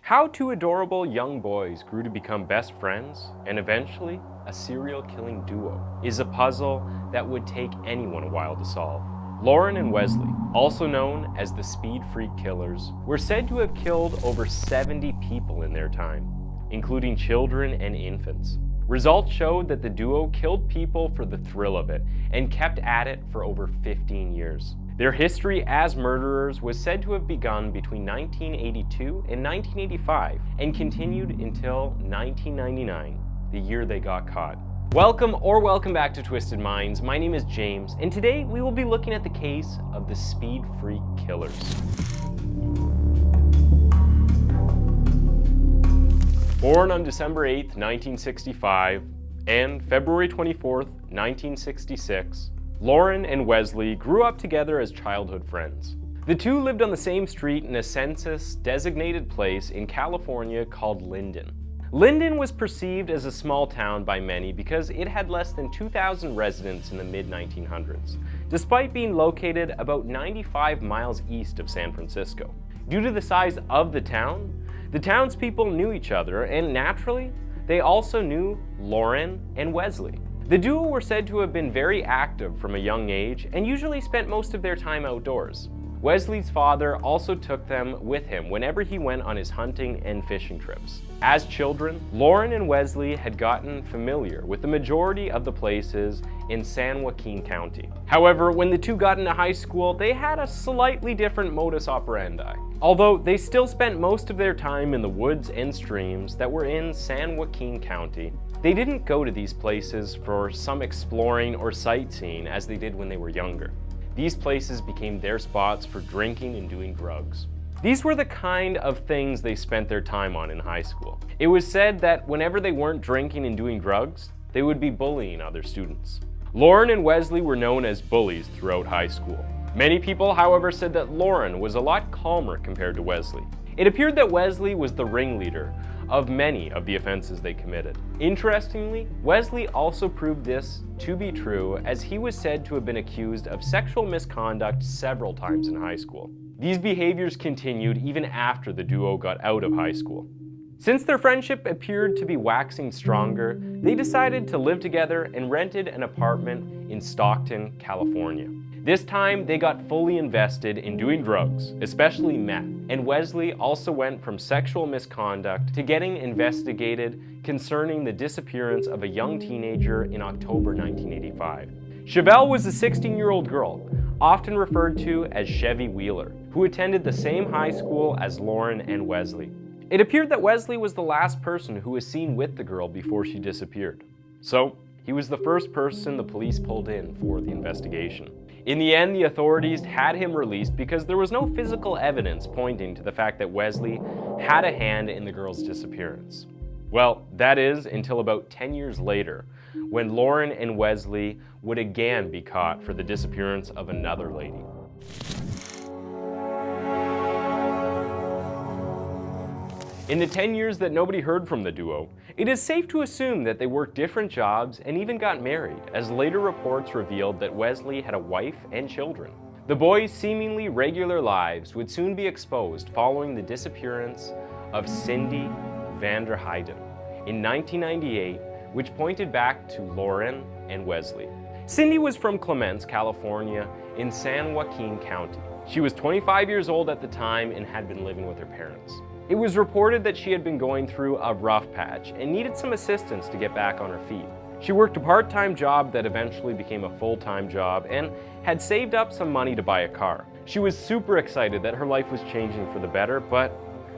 How two adorable young boys grew to become best friends and eventually a serial killing duo is a puzzle that would take anyone a while to solve. Loren and Wesley, also known as the Speed Freak Killers, were said to have killed over 70 people in their time, including children and infants. Results showed that the duo killed people for the thrill of it and kept at it for over 15 years. Their history as murderers was said to have begun between 1982 and 1985 and continued until 1999, the year they got caught. Welcome back to Twisted Minds. My name is James, and today we will be looking at the case of the Speed Freak Killers. Born on December 8, 1965, and February 24, 1966, Loren and Wesley grew up together as childhood friends. The two lived on the same street in a census-designated place in California called Linden. Linden was perceived as a small town by many because it had less than 2,000 residents in the mid-1900s, despite being located about 95 miles east of San Francisco. Due to the size of the townspeople knew each other, and naturally, they also knew Loren and Wesley. The duo were said to have been very active from a young age and usually spent most of their time outdoors. Wesley's father also took them with him whenever he went on his hunting and fishing trips. As children, Loren and Wesley had gotten familiar with the majority of the places in San Joaquin County. However, when the two got into high school, they had a slightly different modus operandi. Although they still spent most of their time in the woods and streams that were in San Joaquin County, they didn't go to these places for some exploring or sightseeing as they did when they were younger. These places became their spots for drinking and doing drugs. These were the kind of things they spent their time on in high school. It was said that whenever they weren't drinking and doing drugs, they would be bullying other students. Loren and Wesley were known as bullies throughout high school. Many people, however, said that Loren was a lot calmer compared to Wesley. It appeared that Wesley was the ringleader of many of the offenses they committed. Interestingly, Wesley also proved this to be true, as he was said to have been accused of sexual misconduct several times in high school. These behaviors continued even after the duo got out of high school. Since their friendship appeared to be waxing stronger, they decided to live together and rented an apartment in Stockton, California. This time, they got fully invested in doing drugs, especially meth, and Wesley also went from sexual misconduct to getting investigated concerning the disappearance of a young teenager in October 1985. Chevelle was a 16-year-old girl, often referred to as Chevy Wheeler, who attended the same high school as Loren and Wesley. It appeared that Wesley was the last person who was seen with the girl before she disappeared. So, he was the first person the police pulled in for the investigation. In the end, the authorities had him released because there was no physical evidence pointing to the fact that Wesley had a hand in the girl's disappearance. Well, that is until about 10 years later, when Loren and Wesley would again be caught for the disappearance of another lady. In the 10 years that nobody heard from the duo, it is safe to assume that they worked different jobs and even got married, as later reports revealed that Wesley had a wife and children. The boys' seemingly regular lives would soon be exposed following the disappearance of Cindy Vander Hayden in 1998, which pointed back to Loren and Wesley. Cindy was from Clements, California, in San Joaquin County. She was 25 years old at the time and had been living with her parents. It was reported that she had been going through a rough patch and needed some assistance to get back on her feet. She worked a part-time job that eventually became a full-time job and had saved up some money to buy a car. She was super excited that her life was changing for the better, but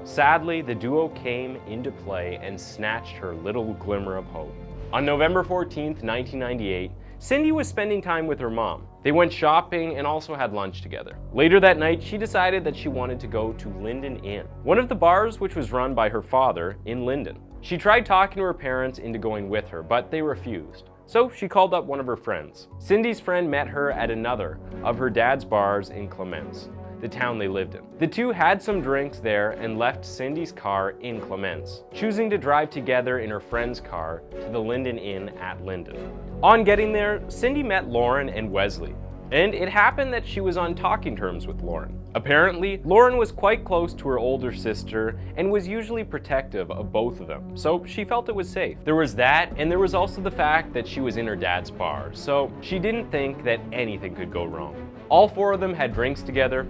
sadly, the duo came into play and snatched her little glimmer of hope. On November 14th, 1998, Cindy was spending time with her mom. They went shopping and also had lunch together. Later that night, she decided that she wanted to go to Linden Inn, one of the bars which was run by her father in Linden. She tried talking to her parents into going with her, but they refused. So she called up one of her friends. Cindy's friend met her at another of her dad's bars in Clements, the town they lived in. The two had some drinks there and left Cindy's car in Clements, choosing to drive together in her friend's car to the Linden Inn at Linden. On getting there, Cindy met Loren and Wesley. and it happened that she was on talking terms with Loren. Apparently, Loren was quite close to her older sister and was usually protective of both of them, so she felt it was safe. There was that, and there was also the fact that she was in her dad's bar, so she didn't think that anything could go wrong. All four of them had drinks together,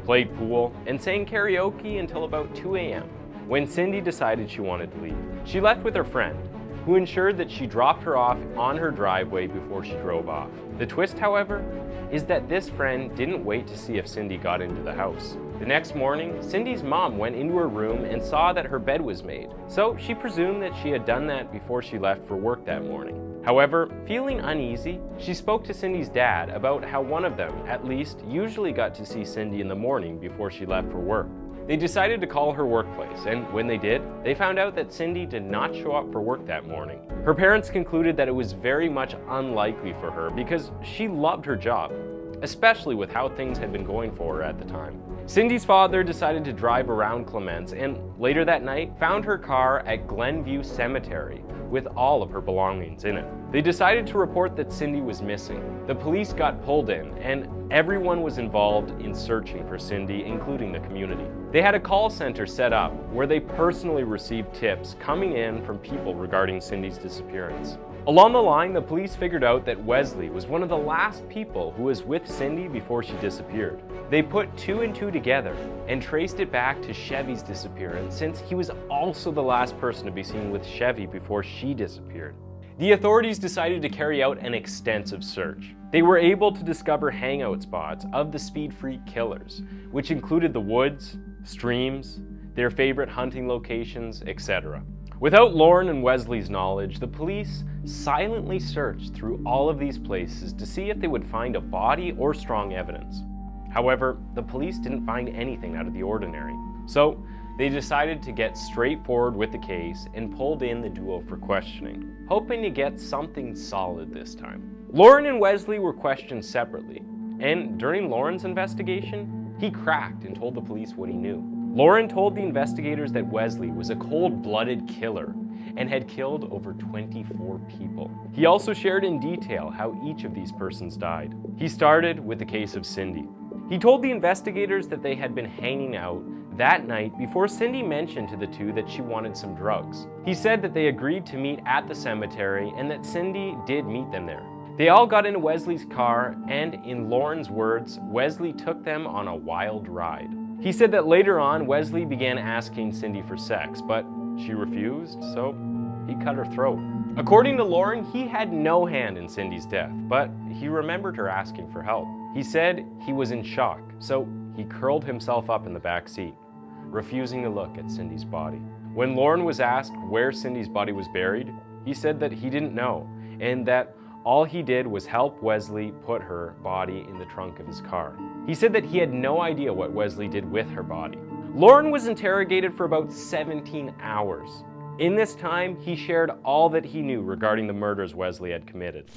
played pool, and sang karaoke until about 2 a.m. when Cindy decided she wanted to leave. She left with her friend, who ensured that she dropped her off on her driveway before she drove off. The twist, however, is that this friend didn't wait to see if Cindy got into the house. The next morning, Cindy's mom went into her room and saw that her bed was made, so she presumed that she had done that before she left for work that morning. However, feeling uneasy, she spoke to Cindy's dad about how one of them, at least, usually got to see Cindy in the morning before she left for work. They decided to call her workplace, and when they did, they found out that Cindy did not show up for work that morning. Her parents concluded that it was very much unlikely for her because she loved her job, especially with how things had been going for her at the time. Cindy's father decided to drive around Clements and later that night found her car at Glenview Cemetery with all of her belongings in it. They decided to report that Cindy was missing. The police got pulled in and everyone was involved in searching for Cindy, including the community. They had a call center set up where they personally received tips coming in from people regarding Cindy's disappearance. Along the line, the police figured out that Wesley was one of the last people who was with Cindy before she disappeared. They put 2 and 2 together and traced it back to Chevy's disappearance, since he was also the last person to be seen with Chevy before she disappeared. The authorities decided to carry out an extensive search. They were able to discover hangout spots of the speed freak killers, which included the woods, streams, their favorite hunting locations, etc. Without Loren and Wesley's knowledge, the police silently searched through all of these places to see if they would find a body or strong evidence. However, the police didn't find anything out of the ordinary. So they decided to get straightforward with the case and pulled in the duo for questioning, hoping to get something solid this time. Loren and Wesley were questioned separately, and during Loren's investigation, he cracked and told the police what he knew. Loren told the investigators that Wesley was a cold-blooded killer and had killed over 24 people. He also shared in detail how each of these persons died. He started with the case of Cindy. He told the investigators that they had been hanging out that night before Cindy mentioned to the two that she wanted some drugs. He said that they agreed to meet at the cemetery and that Cindy did meet them there. They all got into Wesley's car, and in Loren's words, Wesley took them on a wild ride. He said that later on, Wesley began asking Cindy for sex, but she refused, so he cut her throat. According to Loren, he had no hand in Cindy's death, but he remembered her asking for help. He said he was in shock, so he curled himself up in the back seat, refusing to look at Cindy's body. When Loren was asked where Cindy's body was buried, he said that he didn't know, and that all he did was help Wesley put her body in the trunk of his car. He said that he had no idea what Wesley did with her body. Loren was interrogated for about 17 hours. In this time, he shared all that he knew regarding the murders Wesley had committed.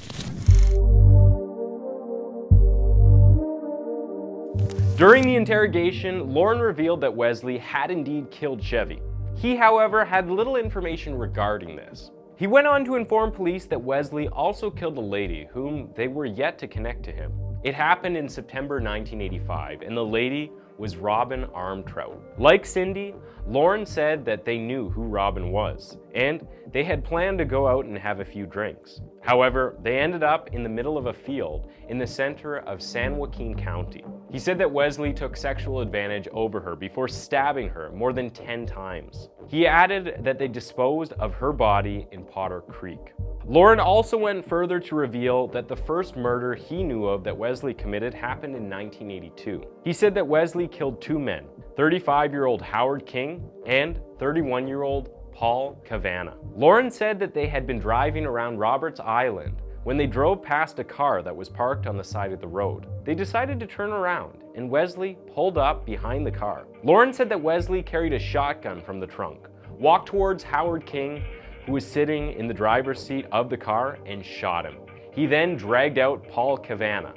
During the interrogation, Loren revealed that Wesley had indeed killed Chevy. He, however, had little information regarding this. He went on to inform police that Wesley also killed a lady whom they were yet to connect to him. It happened in September 1985, and the lady was Robin Armtrout. Like Cindy, Loren said that they knew who Robin was, and they had planned to go out and have a few drinks. However, they ended up in the middle of a field in the center of San Joaquin County. He said that Wesley took sexual advantage over her before stabbing her more than 10 times. He added that they disposed of her body in Potter Creek. Loren also went further to reveal that the first murder he knew of that Wesley committed happened in 1982. He said that Wesley killed 2 men, 35-year-old Howard King and 31-year-old Paul Cavanna. Loren said that they had been driving around Roberts Island when they drove past a car that was parked on the side of the road. They decided to turn around, and Wesley pulled up behind the car. Loren said that Wesley carried a shotgun from the trunk, walked towards Howard King, who was sitting in the driver's seat of the car, and shot him. He then dragged out Paul Cavanna,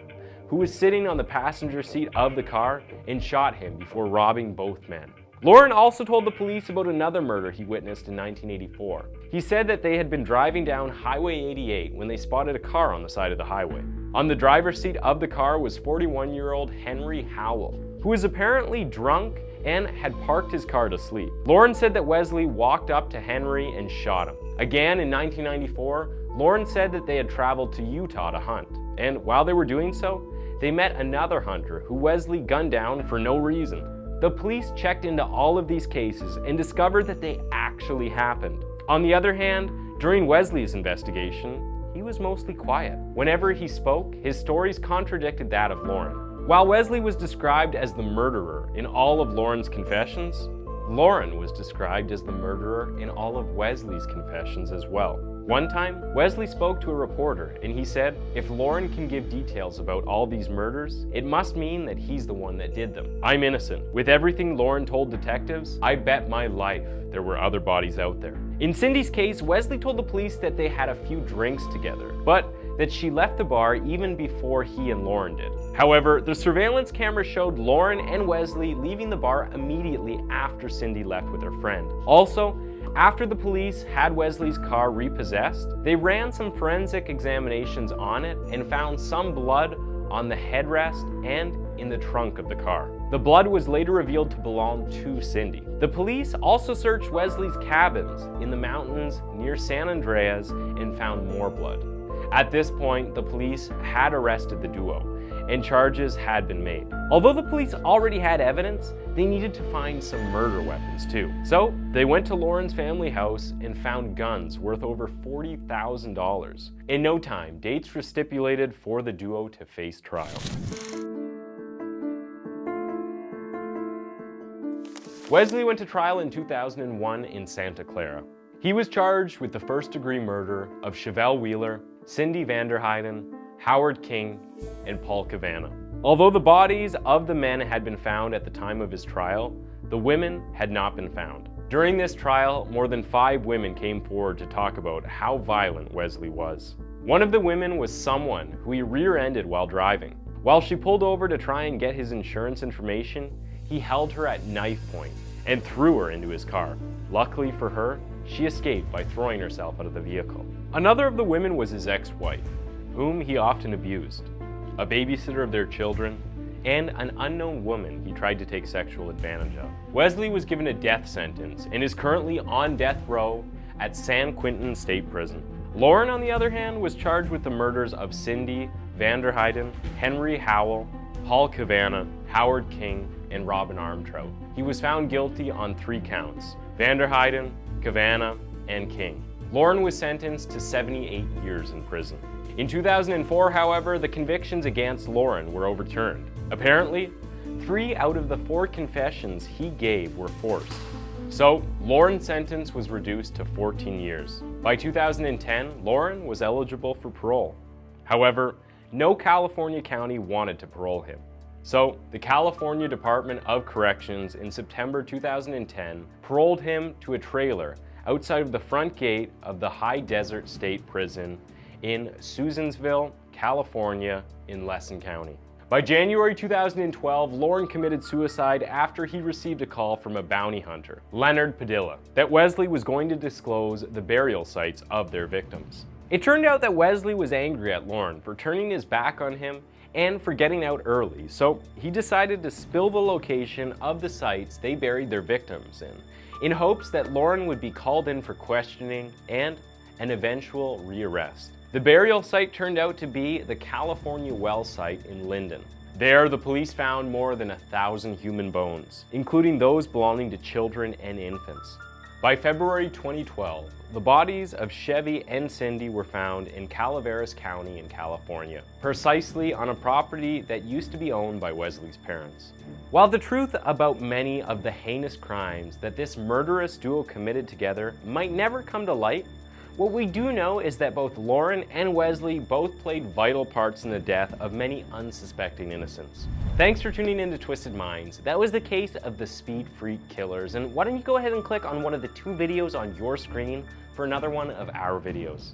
who was sitting on the passenger seat of the car, and shot him before robbing both men. Loren also told the police about another murder he witnessed in 1984. He said that they had been driving down Highway 88 when they spotted a car on the side of the highway. On the driver's seat of the car was 41-year-old Henry Howell, who was apparently drunk and had parked his car to sleep. Loren said that Wesley walked up to Henry and shot him. Again, in 1994, Loren said that they had traveled to Utah to hunt, and while they were doing so, they met another hunter who Wesley gunned down for no reason. The police checked into all of these cases and discovered that they actually happened. On the other hand, during Wesley's investigation, he was mostly quiet. Whenever he spoke, his stories contradicted that of Loren. While Wesley was described as the murderer in all of Loren's confessions, Loren was described as the murderer in all of Wesley's confessions as well. One time, Wesley spoke to a reporter and he said, if Loren can give details about all these murders, it must mean that he's the one that did them. I'm innocent. With everything Loren told detectives, I bet my life there were other bodies out there. In Cindy's case, Wesley told the police that they had a few drinks together, but that she left the bar even before he and Loren did. However, the surveillance camera showed Loren and Wesley leaving the bar immediately after Cindy left with her friend. Also, after the police had Wesley's car repossessed, they ran some forensic examinations on it and found some blood on the headrest and in the trunk of the car. The blood was later revealed to belong to Cindy. The police also searched Wesley's cabins in the mountains near San Andreas and found more blood. At this point, the police had arrested the duo, and charges had been made. Although the police already had evidence, they needed to find some murder weapons too. So they went to Loren's family house and found guns worth over $40,000. In no time, dates were stipulated for the duo to face trial. Wesley went to trial in 2001 in Santa Clara. He was charged with the first-degree murder of Chevelle Wheeler, Cindy Vanderheiden, Howard King, and Paul Cavanna. Although the bodies of the men had been found at the time of his trial, the women had not been found. During this trial, more than 5 women came forward to talk about how violent Wesley was. One of the women was someone who he rear-ended while driving. While she pulled over to try and get his insurance information, he held her at knife point and threw her into his car. Luckily for her, she escaped by throwing herself out of the vehicle. Another of the women was his ex-wife, whom he often abused, a babysitter of their children, and an unknown woman he tried to take sexual advantage of. Wesley was given a death sentence and is currently on death row at San Quentin State Prison. Loren, on the other hand, was charged with the murders of Cindy Vanderheiden, Henry Howell, Paul Cavanna, Howard King, and Robin Armtrout. He was found guilty on 3 counts: Vanderheiden, Cavanna, and King. Loren was sentenced to 78 years in prison. In 2004, however, the convictions against Loren were overturned. Apparently, 3 out of the 4 confessions he gave were forced. So, Loren's sentence was reduced to 14 years. By 2010, Loren was eligible for parole. However, no California county wanted to parole him. So, the California Department of Corrections in September 2010 paroled him to a trailer outside of the front gate of the High Desert State Prison in Susansville, California, in Lesson County. By January 2012, Loren committed suicide after he received a call from a bounty hunter, Leonard Padilla, that Wesley was going to disclose the burial sites of their victims. It turned out that Wesley was angry at Loren for turning his back on him and for getting out early, so he decided to spill the location of the sites they buried their victims in hopes that Loren would be called in for questioning and an eventual rearrest. The burial site turned out to be the California Well site in Linden. There, the police found more than 1,000 human bones, including those belonging to children and infants. By February 2012, the bodies of Chevy and Cindy were found in Calaveras County in California, precisely on a property that used to be owned by Wesley's parents. While the truth about many of the heinous crimes that this murderous duo committed together might never come to light, what we do know is that both Loren and Wesley both played vital parts in the death of many unsuspecting innocents. Thanks for tuning in to Twisted Minds. That was the case of the Speed Freak Killers, and why don't you go ahead and click on one of the 2 videos on your screen for another one of our videos.